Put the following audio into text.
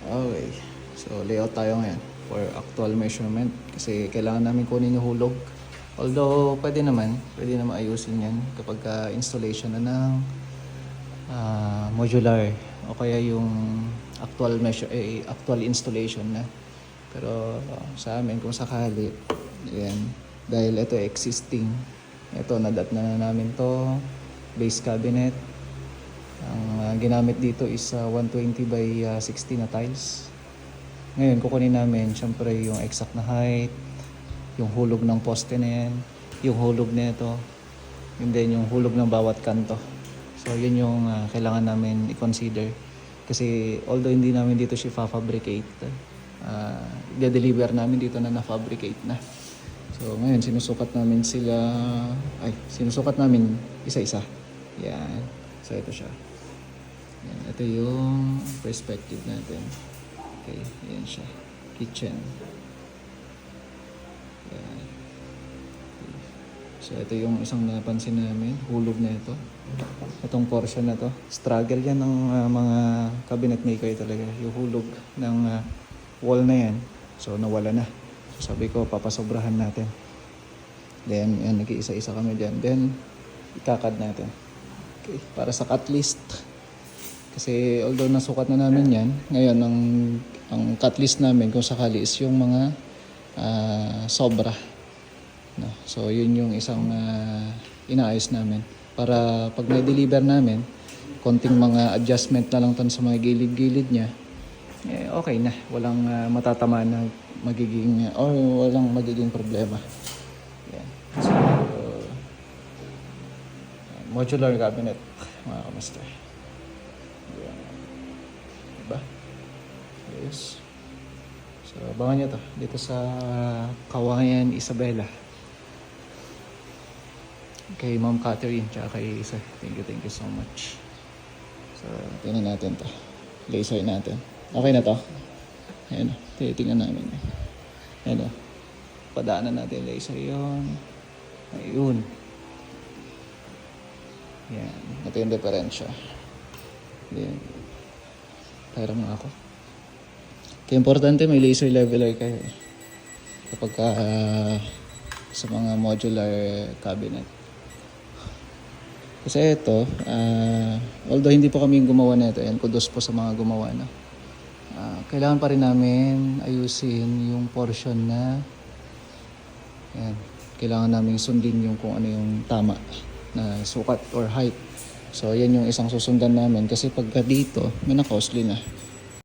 Okay. So, layout tayo ngayon for actual measurement kasi kailangan namin kunin yung hulog. Although, pwede naman ayusin yan kapag installation na ng modular o kaya yung actual installation na. Pero sa amin kung sakali, yan, dahil ito existing, ito nadat na namin to, base cabinet. Ang ginamit dito is 120 by 60 na tiles. Ngayon kukunin namin syempre yung exact na height, yung hulog ng poste na yan, yung hulog nito, and then yung hulog ng bawat kanto. So yun yung kailangan namin i-consider. Kasi although hindi namin dito siya fabricate, i-deliver namin dito na na-fabricate na. So ngayon sinusukat namin isa-isa. Yan. So ito siya. Yan. Ito yung perspective natin. Okay, yan siya. Kitchen. Yan. So ito yung isang napansin namin, hulog na ito. Itong portion na to, struggle yan ng mga cabinet maker talaga. Yung hulog ng wall na yan, so nawala na. So sabi ko, papasobrahan natin. Then, yan, nag-iisa-isa kami dyan. Then, ikakad natin. Okay, para sa cut list. Kasi although nasukat na namin yan, ngayon ang cut list namin kung sakali is yung mga sobra. No? So yun yung isang inaayos namin para pag may deliver namin, konting mga adjustment na lang tan sa mga gilid-gilid niya, okay na, walang matatama na magiging walang magiging problema. Yan. So, modular cabinet mga kamaster. Yan. Diba? Yes. So abangan nyo to dito sa Kawayan Isabela. Kay Ma'am Catherine tsaka kay Isa. Thank you so much. So, tingnan natin to. Laser natin. Okay na to? Ayan o. Titingnan namin. Ayan o. Padaanan natin laser yun. Ayun. Yan. Ito yung diferensya. Yan. Pera mo ako. Kaya importante may laser leveler kayo. Kapag sa mga modular cabinet. Kasi ito, although hindi po kami yung gumawa nito, and kudos po sa mga gumawa na. Kailangan pa rin namin ayusin yung portion na yan, kailangan namin sundin yung kung ano yung tama na sukat or height. So yan yung isang susundan namin kasi pagka dito, may na-costly na.